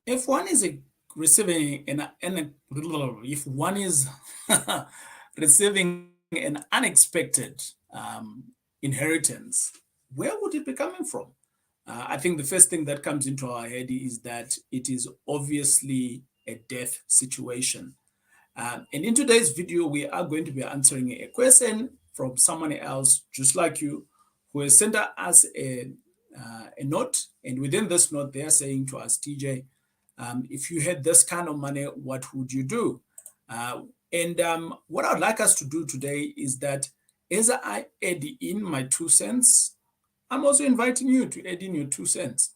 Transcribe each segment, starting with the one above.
If one is receiving if one is receiving an unexpected inheritance, where would it be coming from? I think the first thing that comes into our head is that it is obviously a death situation. And in today's video, we are going to be answering a question from someone else, just like you, who has sent us a note. And within this note, they are saying to us, TJ, if you had this kind of money, what would you do? And what I'd like us to do today is that as I add in my 2 cents, I'm also inviting you to add in your 2 cents,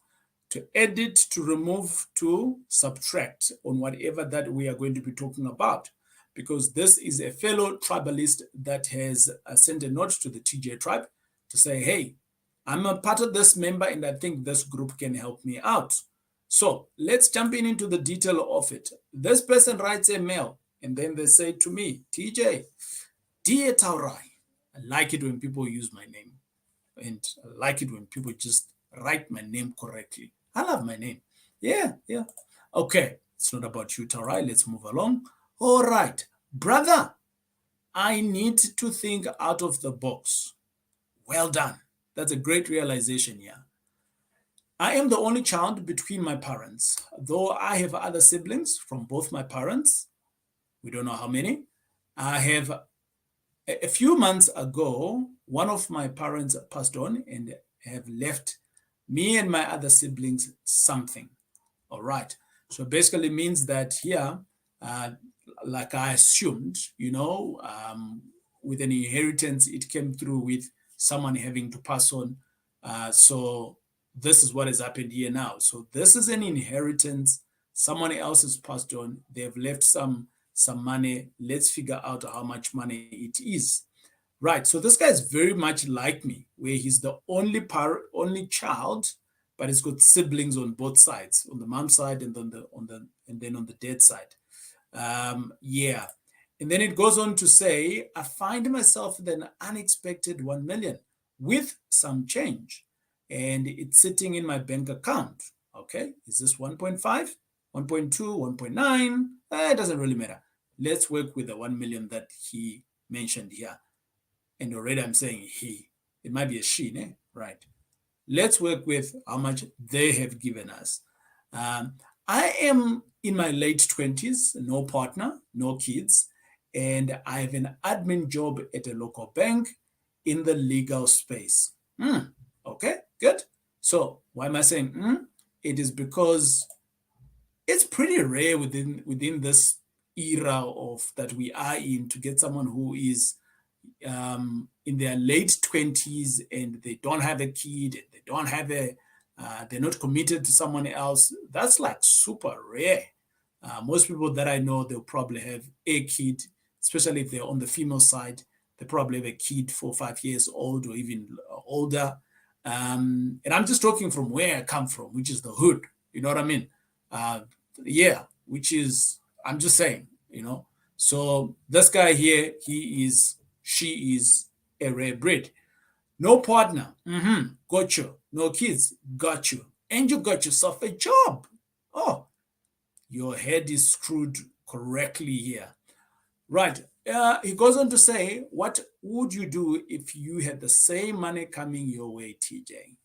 to edit, to remove, to subtract on whatever that we are going to be talking about. Because this is a fellow tribalist that has sent a note to the TJ tribe to say, hey, I'm a part of this member and I think this group can help me out. So let's jump into the detail of it. This person writes a mail and then they say to me, TJ, dear Taurai, I like it when people use my name. And I like it when people just write my name correctly. I love my name. Yeah. Okay, it's not about you, Taurai. Let's move along. All right, brother, I need to think out of the box. Well done. That's a great realization here. I am the only child between my parents, though I have other siblings from both my parents. We don't know how many. I have a few months ago, one of my parents passed on and have left me and my other siblings something. All right. So basically means that here, like I assumed, with an inheritance, it came through with someone having to pass on. So this is what has happened here now. So this is an inheritance. Someone else has passed on. They've left some money. Let's figure out how much money it is. Right. So this guy is very much like me, where he's the only child, but he's got siblings on both sides, on the mom side and then on the dad side. Yeah. And then it goes on to say, I find myself with an unexpected 1 million with some change, and it's sitting in my bank account. Okay. Is this 1.5, 1.2, 1.9? It doesn't really matter. Let's work with the 1 million that he mentioned here. And already I'm saying he. It might be a she, né? Right. Let's work with how much they have given us. I am in my late 20s, no partner, no kids, and I have an admin job at a local bank in the legal space. Okay, good. So why am I saying It is because it's pretty rare within this era of that we are in to get someone who is in their late 20s and they don't have a kid, and they don't have they're not committed to someone else. That's like super rare. Most people that I know, they'll probably have a kid, especially if they're on the female side. They probably have a kid 4 or 5 years old or even older. And I'm just talking from where I come from, which is the hood. You know what I mean? Yeah, which is, I'm just saying, So this guy here, she is a rare breed. No partner, got you. No kids, got you. And you got yourself a job. Oh, your head is screwed correctly here. Right. He goes on to say, what would you do if you had the same money coming your way, TJ?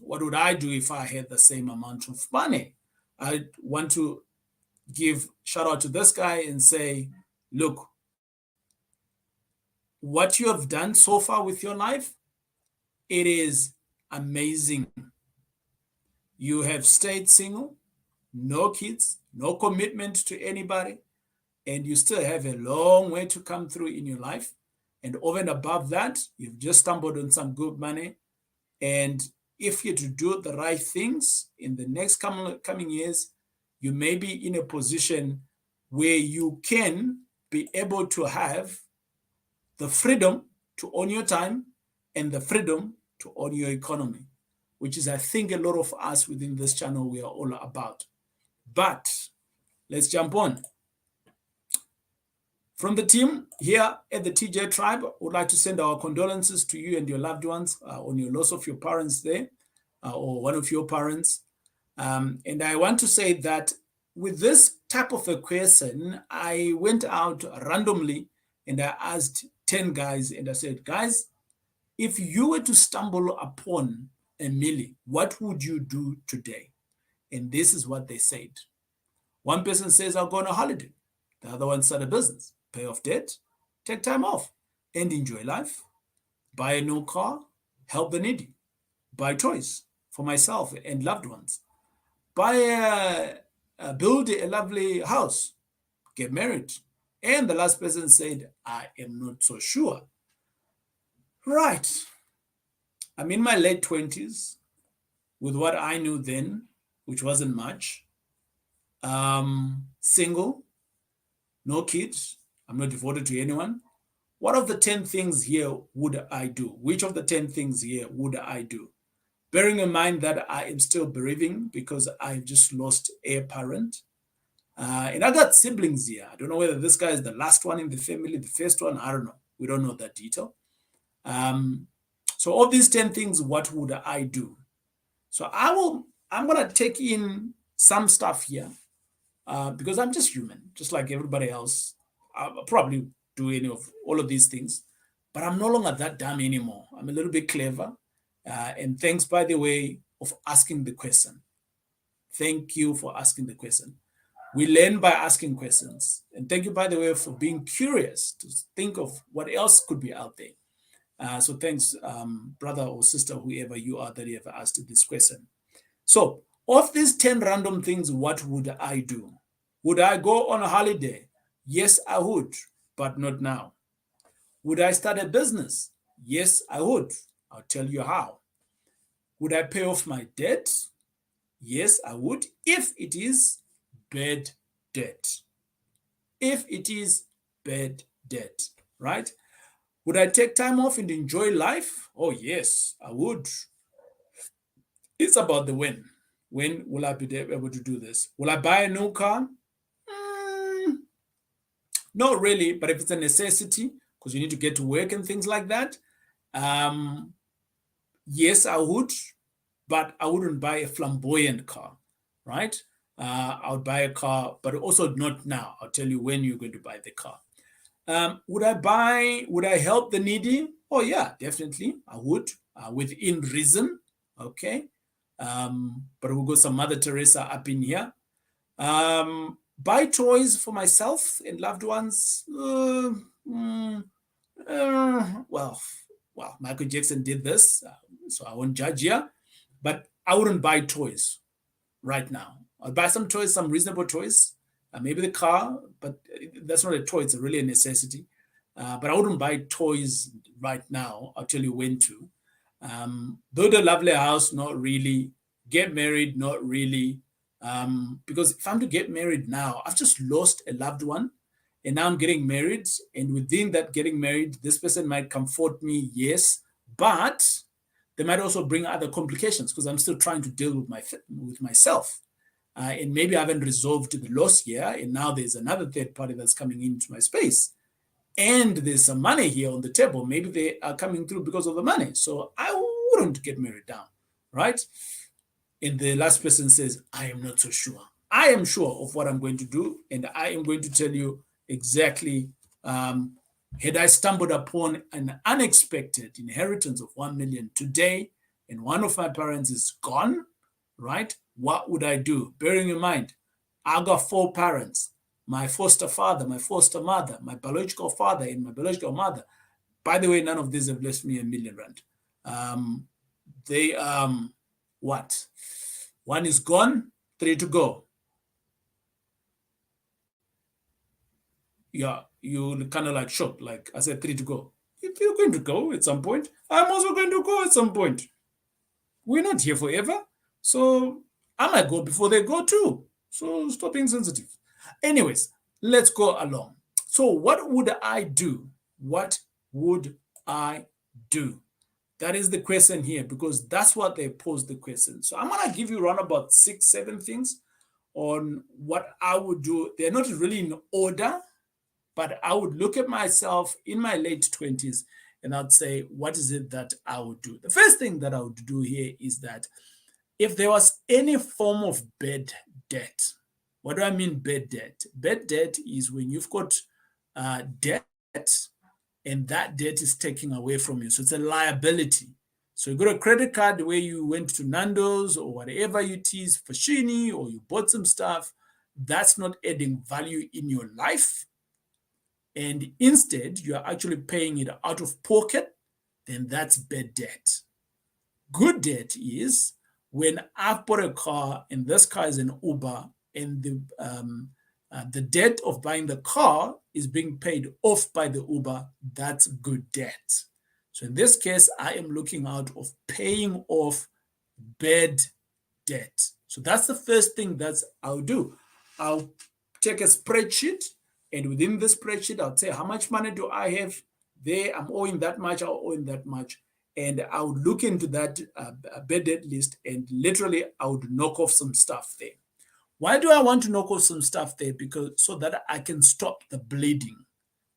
What would I do if I had the same amount of money? I want to give shout out to this guy and say, look, what you have done so far with your life, it is amazing. You have stayed single, no kids, no commitment to anybody, and you still have a long way to come through in your life. And over and above that, you've just stumbled on some good money. And if you're to do the right things in the next coming years, you may be in a position where you can be able to have the freedom to own your time and the freedom to own your economy, which is, I think, a lot of us within this channel, we are all about. But let's jump on. From the team here at the TJ Tribe, I would like to send our condolences to you and your loved ones on your loss of your parents there, or one of your parents. And I want to say that with this type of a question, I went out randomly and I asked 10 guys and I said, guys, if you were to stumble upon a milli, what would you do today? And this is what they said. One person says, I'll go on a holiday. The other one start a business, pay off debt, take time off, and enjoy life. Buy a new car, help the needy. Buy toys for myself and loved ones. Build a lovely house, get married. And the last person said, I am not so sure. Right. I'm in my late 20s with what I knew then, which wasn't much. Single, no kids. I'm not devoted to anyone. What of the 10 things here would I do? Which of the 10 things here would I do? Bearing in mind that I am still bereaving because I've just lost a parent. And I got siblings here. I don't know whether this guy is the last one in the family, the first one. I don't know. We don't know that detail. So of these 10 things, what would I do? So I'm going to take in some stuff here because I'm just human, just like everybody else. I'll probably do any of all of these things, but I'm no longer that dumb anymore. I'm a little bit clever. And thanks, by the way, of asking the question. Thank you for asking the question. We learn by asking questions. And thank you, by the way, for being curious to think of what else could be out there. So thanks, brother or sister, whoever you are that you have asked this question. So of these 10 random things, what would I do? Would I go on a holiday? Yes, I would, but not now. Would I start a business? Yes, I would. I'll tell you how. Would I pay off my debt? Yes, I would, if it is bad debt. If it is bad debt, right? Would I take time off and enjoy life? Oh, yes, I would. It's about the when. When will I be able to do this? Will I buy a new car? Not really, but if it's a necessity, because you need to get to work and things like that, yes, I would, but I wouldn't buy a flamboyant car, right? I would buy a car, but also not now. I'll tell you when you're going to buy the car. Would I help the needy? Oh, yeah, definitely. I would, within reason. Okay. But we'll go some Mother Teresa up in here. Buy toys for myself and loved ones. Well, Michael Jackson did this, so I won't judge here. But I wouldn't buy toys right now. I'll buy some toys, some reasonable toys. Maybe the car, but that's not a toy. It's really a necessity. But I wouldn't buy toys right now. I'll tell you when to. Build a lovely house, not really. Get married, not really. Because if I'm to get married now, I've just lost a loved one. And now I'm getting married. And within that getting married, this person might comfort me, yes. But they might also bring other complications because I'm still trying to deal with myself. And maybe I haven't resolved the loss here. And now there's another third party that's coming into my space. And there's some money here on the table. Maybe they are coming through because of the money. So I wouldn't get married now, right? And the last person says, I am not so sure. I am sure of what I'm going to do. And I am going to tell you exactly, had I stumbled upon an unexpected inheritance of 1 million today, and one of my parents is gone, right? What would I do? Bearing in mind, I got 4 parents, my foster father, my foster mother, my biological father, and my biological mother. By the way, none of these have left me a million rand. What? 1 is gone, 3 to go. Yeah, you kind of like shocked. Like I said, 3 to go. If you're going to go at some point, I'm also going to go at some point. We're not here forever. So I might go before they go too. So stop being sensitive. Anyways, let's go along. So what would I do? What would I do? That is the question here, because that's what they posed the question. So I'm going to give you around about 6, 7 things on what I would do. They're not really in order, but I would look at myself in my late 20s and I'd say, what is it that I would do? The first thing that I would do here is that if there was any form of bad debt, what do I mean bad debt? Bad debt is when you've got debt and that debt is taken away from you. So it's a liability. So you got a credit card where you went to Nando's or whatever it is, Fashini, or you bought some stuff. That's not adding value in your life. And instead, you are actually paying it out of pocket, then that's bad debt. Good debt is when I've bought a car and this car is an Uber and the debt of buying the car is being paid off by the Uber, that's good debt. So in this case, I am looking out of paying off bad debt. So that's the first thing that I'll do. I'll take a spreadsheet, and within the spreadsheet, I'll say how much money do I have there? I'm owing that much, I'll owe that much. And I would look into that bad debt list, and literally I would knock off some stuff there. Why do I want to knock off some stuff there? Because so that I can stop the bleeding,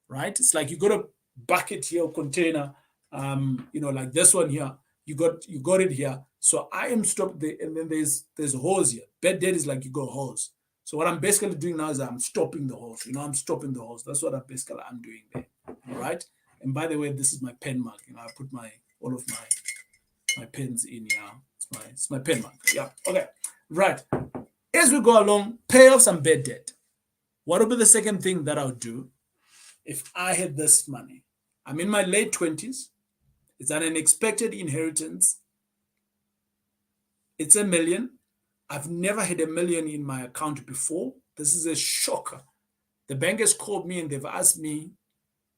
right? It's like you got a bucket here, container, like this one here. You got it here. So I am stopped there, and then there's a hose here. Bad debt is like you got a hose. So what I'm basically doing now is I'm stopping the hose. I'm stopping the hose. That's what I'm doing there. All right. And by the way, this is my pen mark. I put all of my pens in here. It's my pen mark. Yeah. Okay. Right. As we go along, pay off some bad debt. What would be the second thing that I would do if I had this money? I'm in my late 20s. It's an unexpected inheritance. It's $1 million. I've never had $1 million in my account before. This is a shocker. The bank has called me and they've asked me,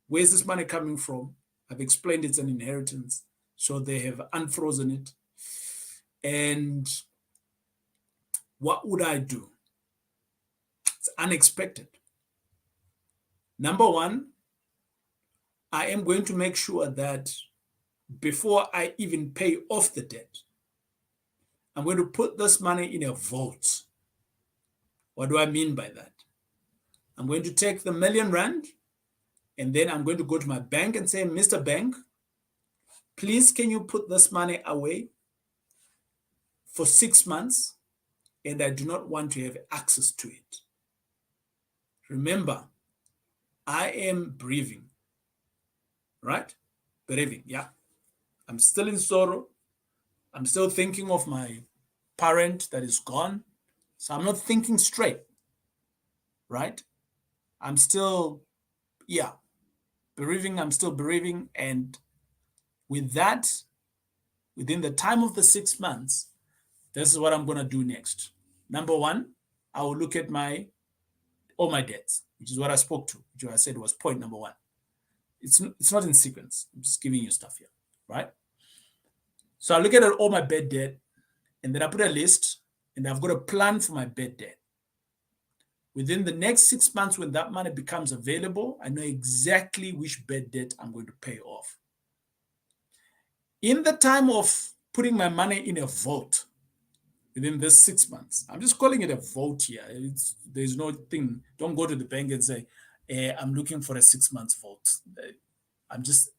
where's this money coming from? I've explained it's an inheritance. So they have unfrozen it. And what would I do? It's unexpected. Number one, I am going to make sure that before I even pay off the debt, I'm going to put this money in a vault. What do I mean by that? I'm going to take the R1 million and then I'm going to go to my bank and say, Mr. Bank, please can you put this money away for 6 months? And I do not want to have access to it. Remember, I am breathing, right? Breathing, yeah. I'm still in sorrow. I'm still thinking of my parent that is gone. So I'm not thinking straight, right? I'm still, bereaving. I'm still bereaving. And with that, within the time of the 6 months, this is what I'm going to do next. Number one, I will look at all my debts, which is what I spoke to, which I said was point number one. It's not in sequence. I'm just giving you stuff here, right? So I look at all my bad debt, and then I put a list, and I've got a plan for my bad debt. Within the next 6 months, when that money becomes available, I know exactly which bad debt I'm going to pay off. In the time of putting my money in a vault, within this 6 months, I'm just calling it a vault here. There's no thing. Don't go to the bank and say, I'm looking for a 6 months vault. I'm just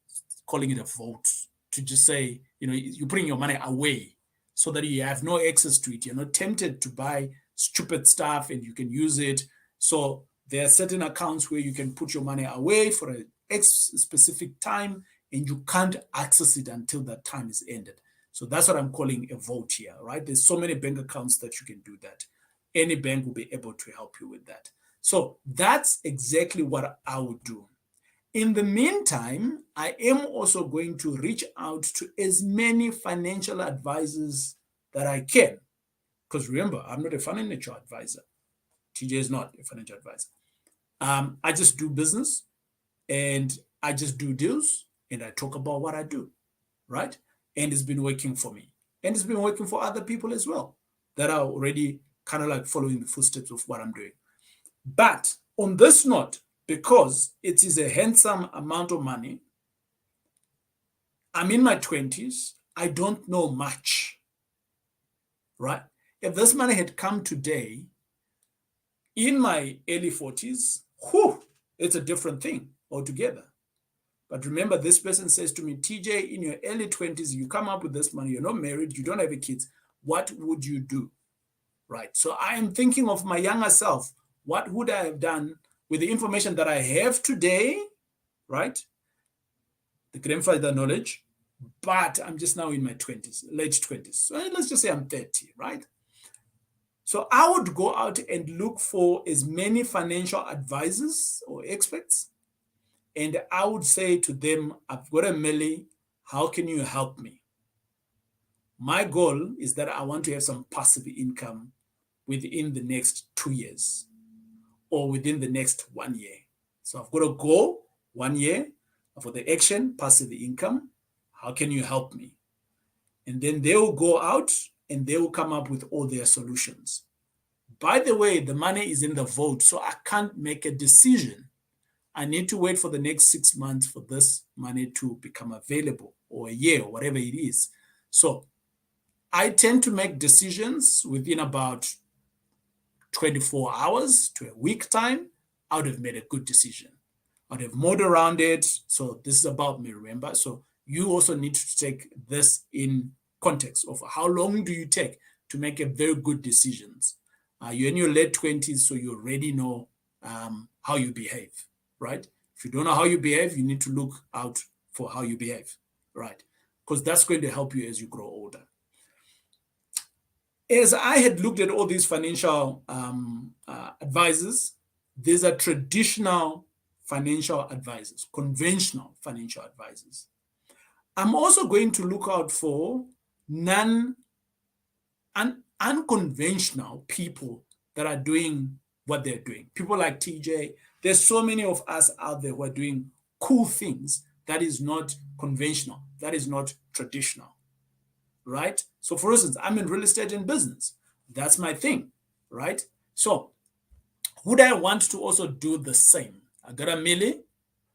calling it a vault to just say, you're putting your money away so that you have no access to it. You're not tempted to buy stupid stuff and you can use it. So there are certain accounts where you can put your money away for a specific time and you can't access it until that time is ended. So that's what I'm calling a vault here, right? There's so many bank accounts that you can do that. Any bank will be able to help you with that. So that's exactly what I would do. In the meantime, I am also going to reach out to as many financial advisors that I can. Because remember, I'm not a financial advisor. TJ is not a financial advisor. I just do business and I just do deals and I talk about what I do, right? And it's been working for me. And it's been working for other people as well that are already kind of like following the footsteps of what I'm doing. But on this note, because it is a handsome amount of money, I'm in my 20s, I don't know much, right? If this money had come today, in my early 40s, it's a different thing altogether. But remember, this person says to me, TJ, in your early 20s, you come up with this money, you're not married, you don't have kids. what would you do? Right. So I am thinking of my younger self. What would I have done with the information that I have today? Right. The grandfather knowledge, but I'm just now in my 20s, late 20s. So let's just say I'm 30, right? So I would go out and look for as many financial advisors or experts. And I would say to them, I've got a milli. How can you help me? My goal is that I want to have some passive income within the next 2 years or within the next 1 year. So I've got to go 1 year for the action, passive income. How can you help me? And then they will go out and they will come up with all their solutions. By the way, the money is in the vault, so I can't make a decision. I need to wait for the next 6 months for this money to become available, or a year, or whatever it is. So I tend to make decisions within about 24 hours to a week time. I would have made a good decision. I would have mowed around it. So this is about me, remember? So you also need to take this in context of how long do you take to make a very good decisions. You're in your late 20s, so you already know how you behave, right? If you don't know how you behave, you need to look out for how you behave, right? Because that's going to help you as you grow older. As I had looked at all these financial advisors, these are traditional financial advisors, conventional financial advisors. I'm also going to look out for unconventional people that are doing what they're doing. People like TJ. There's so many of us out there who are doing cool things that is not conventional, that is not traditional, right? So for instance, I'm in real estate and business. That's my thing, right? So would I want to also do the same? I got a milli,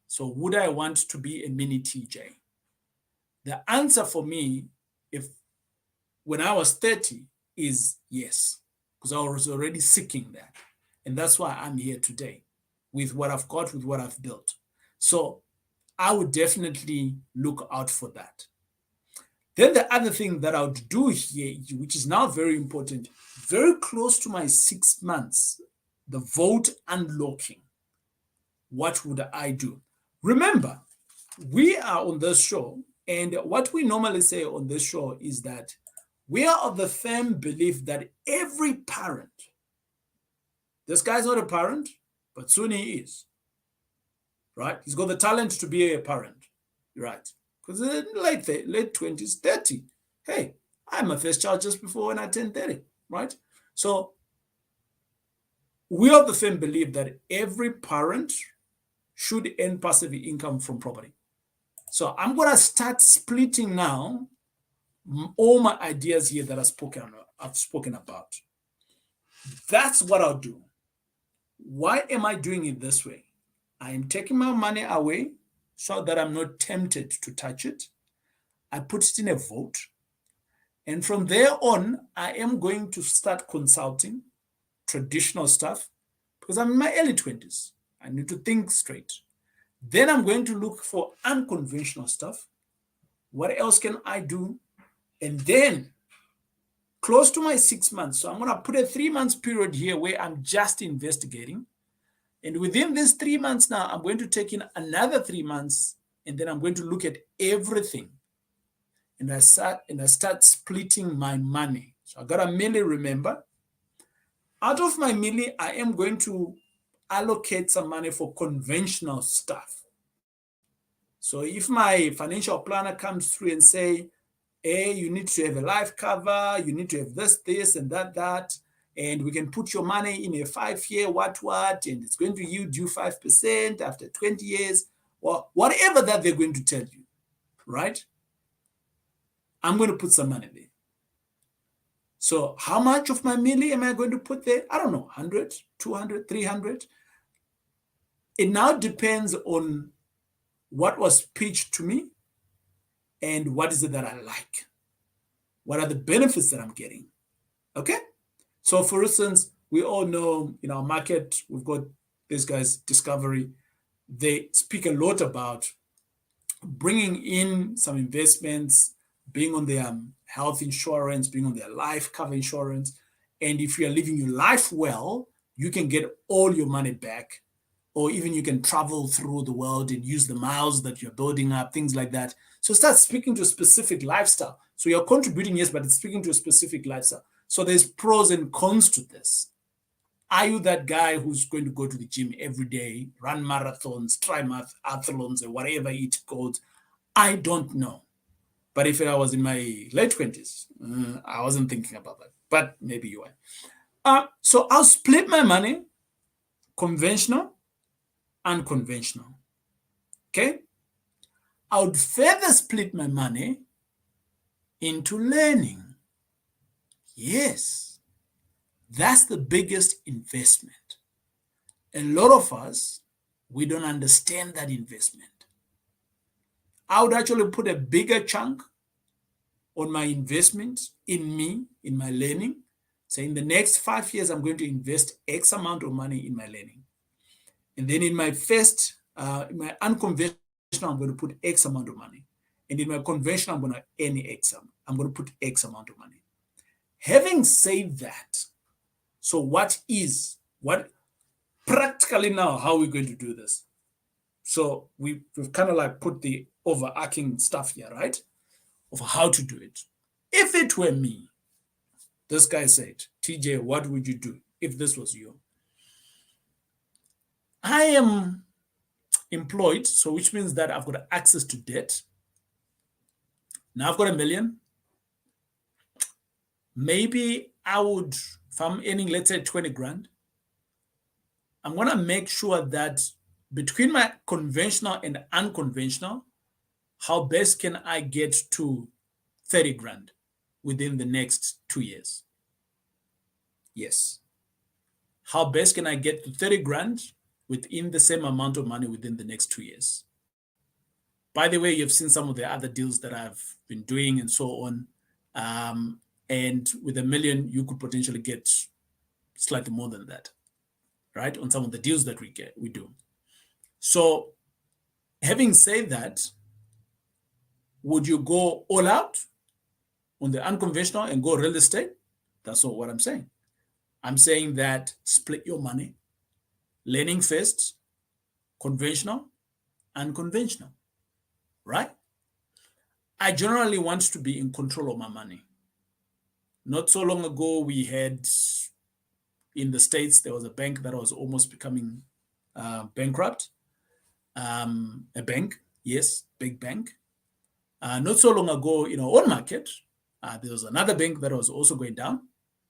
so would I want to be a mini TJ? The answer for me, when I was 30, is yes, because I was already seeking that. And that's why I'm here today with what I've got, with what I've built. So I would definitely look out for that. Then the other thing that I would do here, which is now very important, very close to my 6 months, the vote unlocking. What would I do? Remember, we are on this show, and what we normally say on this show is that we are of the firm belief that every parent, this guy's not a parent, but soon he is, right? He's got the talent to be a parent, right? Because in late 20s, 30, hey, I'm a first child just before when I turned 30, right? So we of the firm believe that every parent should earn passive income from property. So I'm going to start splitting now all my ideas here that I've spoken about. That's what I'll do. Why am I doing it this way? I am taking my money away so that I'm not tempted to touch it. I put it in a vote. And from there on, I am going to start consulting traditional stuff because I'm in my early 20s. I need to think straight. Then I'm going to look for unconventional stuff. What else can I do? And then close to my 6 months, so I'm going to put a 3 months period here where I'm just investigating. And within these 3 months now, I'm going to take in another 3 months, and then I'm going to look at everything. And I start splitting my money. So I got a milli, remember. Out of my milli, I am going to allocate some money for conventional stuff. So if my financial planner comes through and say, hey, you need to have a life cover, you need to have this, and that, and we can put your money in a 5-year what, and it's going to yield you 5% after 20 years, or whatever that they're going to tell you, right? I'm going to put some money there. So how much of my milli am I going to put there? I don't know, 100, 200, 300. It now depends on what was pitched to me and what is it that I like. What are the benefits that I'm getting? Okay? So for instance, we all know in our market, we've got these guys, Discovery. They speak a lot about bringing in some investments, being on their health insurance, being on their life cover insurance. And if you are living your life well, you can get all your money back, or even you can travel through the world and use the miles that you're building up, things like that. So start speaking to a specific lifestyle. So you're contributing, yes, but it's speaking to a specific lifestyle. So there's pros and cons to this. Are you that guy who's going to go to the gym every day, run marathons, triathlons, or whatever it's called? I don't know. But if I was in my late 20s, I wasn't thinking about that. But maybe you are. So I'll split my money, conventional, unconventional. Okay? I would further split my money into learning. Yes, that's the biggest investment. A lot of us, we don't understand that investment. I would actually put a bigger chunk on my investments in me, in my learning. So in the next 5 years, I'm going to invest X amount of money in my learning. And then in my in my unconventional, I'm going to put X amount of money. And in my conventional, I'm going to earn X. I'm going to put X amount of money. Having said that, so what practically now, how are we going to do this? So we've kind of like put the overarching stuff here, right? Of how to do it. If it were me, this guy said, TJ, what would you do if this was you? I am employed, so which means that I've got access to debt. Now I've got $1 million. Maybe I would, if I'm earning, let's say 20 grand, I'm going to make sure that between my conventional and unconventional, how best can I get to 30 grand within the next 2 years? Yes. How best can I get to 30 grand within the same amount of money within the next 2 years? By the way, you've seen some of the other deals that I've been doing and so on. And with $1 million, you could potentially get slightly more than that, right? On some of the deals that we do. So having said that, would you go all out on the unconventional and go real estate? That's not what I'm saying. I'm saying that split your money, learning first, conventional, unconventional, right? I generally want to be in control of my money. Not so long ago, we had in the States, there was a bank that was almost becoming bankrupt. A bank, yes, big bank. Not so long ago, in our own market, there was another bank that was also going down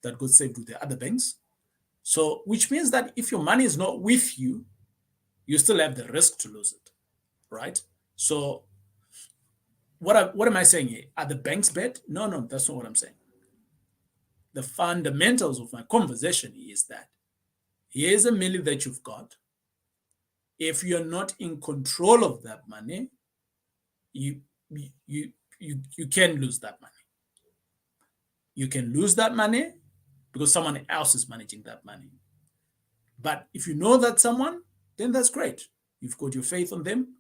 that got saved with the other banks. So, which means that if your money is not with you, you still have the risk to lose it, right? So, what am I saying here? Are the banks bad? No, that's not what I'm saying. The fundamentals of my conversation is that here's $1 million that you've got. If you're not in control of that money, you can lose that money. You can lose that money because someone else is managing that money. But if you know that someone, then that's great. You've got your faith on them.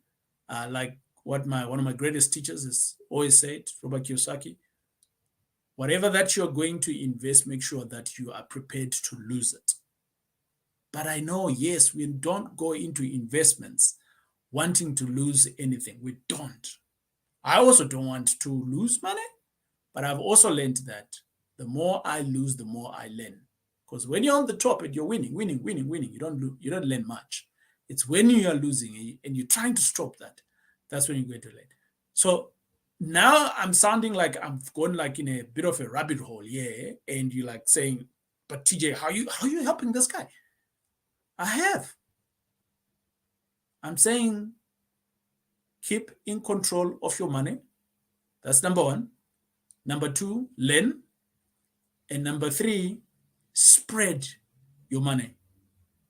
Like what one of my greatest teachers has always said, Robert Kiyosaki, whatever that you're going to invest, make sure that you are prepared to lose it. But I know, yes, we don't go into investments wanting to lose anything. We don't. I also don't want to lose money, but I've also learned that the more I lose, the more I learn. Because when you're on the top and you're winning, you don't learn much. It's when you are losing and you're trying to stop that, that's when you're going to learn. So now I'm sounding like I've gone like in a bit of a rabbit hole, yeah. And you're like saying, but TJ, how are you helping this guy? I have. I'm saying keep in control of your money. That's number one. Number two, learn. And number three, spread your money.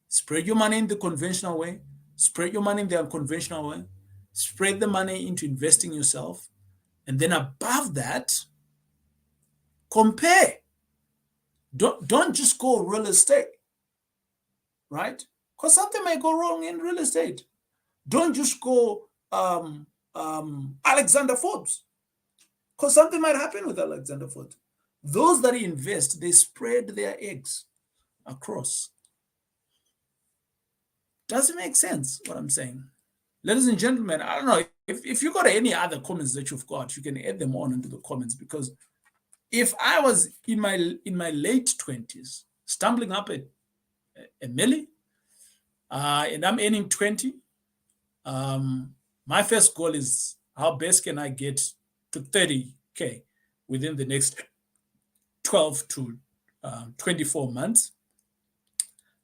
Spread your money in the conventional way. Spread your money in the unconventional way. Spread the money into investing yourself. And then above that, compare. Don't just go real estate, right? Because something may go wrong in real estate. Don't just go Alexander Forbes. Because something might happen with Alexander Ford. Those that invest, they spread their eggs across. Does it make sense what I'm saying? Ladies and gentlemen, I don't know if you got any other comments that you've got, you can add them on into the comments, because if I was in my late 20s, stumbling up a milli, and I'm earning 20, my first goal is how best can I get to 30K within the next 12 to 24 months.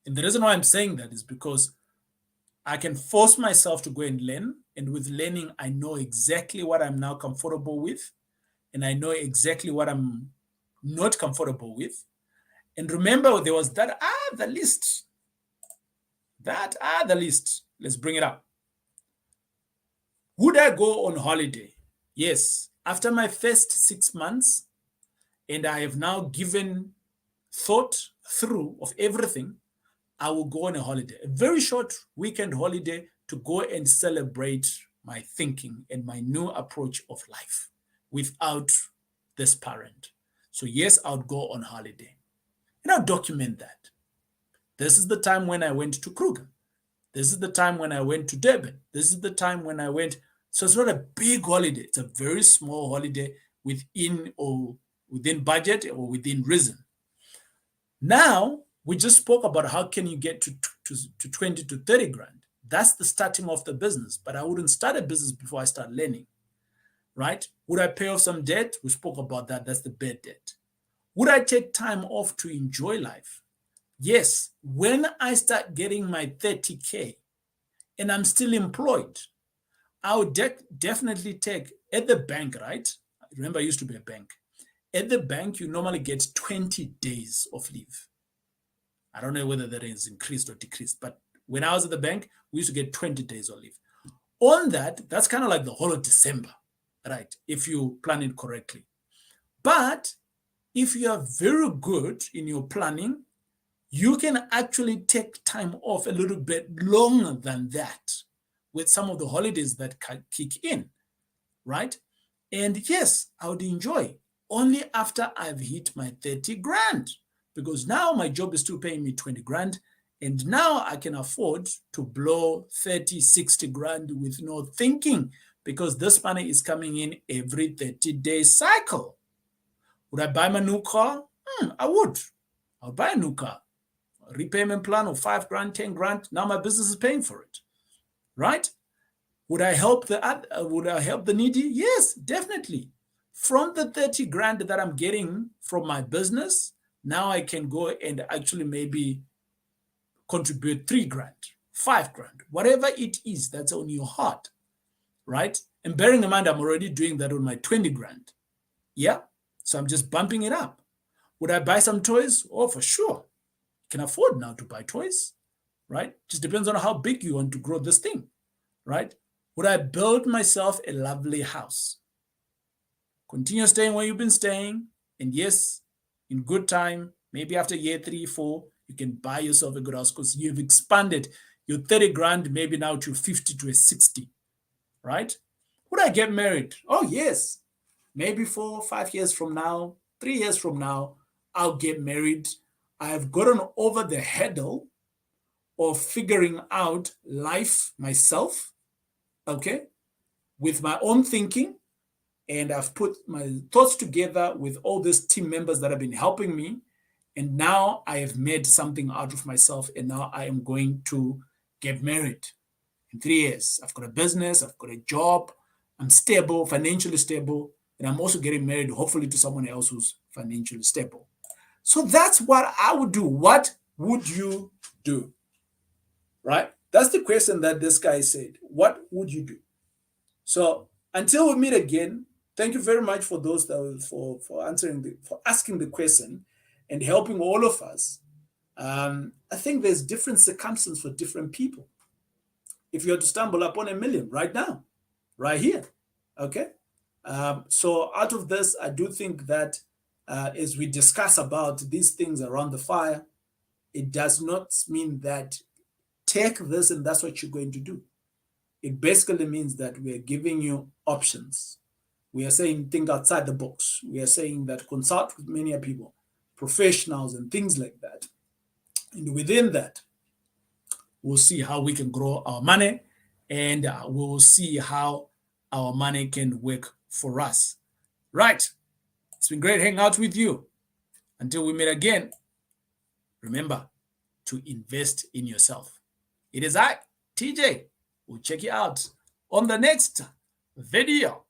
And the reason why I'm saying that is because I can force myself to go and learn. And with learning, I know exactly what I'm now comfortable with. And I know exactly what I'm not comfortable with. And remember, there was that other list. That other list. Let's bring it up. Would I go on holiday? Yes. After my first 6 months, and I have now given thought through of everything, I will go on a holiday, a very short weekend holiday, to go and celebrate my thinking and my new approach of life without this parent. So yes, I'll go on holiday. And I'll document that. This is the time when I went to Kruger. This is the time when I went to Durban. This is the time when I went. So it's not a big holiday. It's a very small holiday within budget or within reason. Now, we just spoke about how can you get to 20 to 30 grand. That's the starting of the business. But I wouldn't start a business before I start learning, right? Would I pay off some debt? We spoke about that. That's the bad debt. Would I take time off to enjoy life? Yes. When I start getting my 30K and I'm still employed, I would definitely take at the bank, right? Remember, I used to be a bank. At the bank, you normally get 20 days of leave. I don't know whether that is increased or decreased, but when I was at the bank, we used to get 20 days of leave. On that, that's kind of like the whole of December, right? If you plan it correctly. But if you are very good in your planning, you can actually take time off a little bit longer than that with some of the holidays that can kick in, right? And yes, I would enjoy only after I've hit my 30 grand, because now my job is still paying me 20 grand. And now I can afford to blow 30, 60 grand with no thinking, because this money is coming in every 30-day cycle. Would I buy my new car? I would. I'll buy a new car. A repayment plan of 5 grand, 10 grand. Now my business is paying for it, right? Would I help the needy? Yes, definitely. From the 30 grand that I'm getting from my business, now I can go and actually maybe contribute 3 grand, 5 grand, whatever it is that's on your heart, right? And bearing in mind, I'm already doing that on my 20 grand. Yeah, so I'm just bumping it up. Would I buy some toys? Oh, for sure. You can afford now to buy toys, right? Just depends on how big you want to grow this thing, right? Would I build myself a lovely house? Continue staying where you've been staying. And yes, in good time, maybe after year 3, 4, you can buy yourself a good house because you've expanded your 30 grand maybe now to 50 to a 60, right? Would I get married? Oh, yes. Maybe 4, 5 years from now, 3 years from now, I'll get married. I've gotten over the hurdle of figuring out life myself, okay, with my own thinking. And I've put my thoughts together with all these team members that have been helping me. And now I have made something out of myself. And now I am going to get married in 3 years. I've got a business. I've got a job. I'm stable, financially stable. And I'm also getting married, hopefully, to someone else who's financially stable. So that's what I would do. What would you do? Right? That's the question that this guy said. What would you do? So until we meet again, thank you very much for those that for asking the question and helping all of us. I think there's different circumstances for different people. If you had to stumble upon $1 million right now, right here, okay? So out of this, I do think that as we discuss about these things around the fire, it does not mean that take this and that's what you're going to do. It basically means that we are giving you options. We are saying think outside the box. We are saying that consult with many people, professionals and things like that. And within that, we'll see how we can grow our money, and we'll see how our money can work for us. Right. It's been great hanging out with you. Until we meet again, remember to invest in yourself. It is I, TJ. We'll check you out on the next video.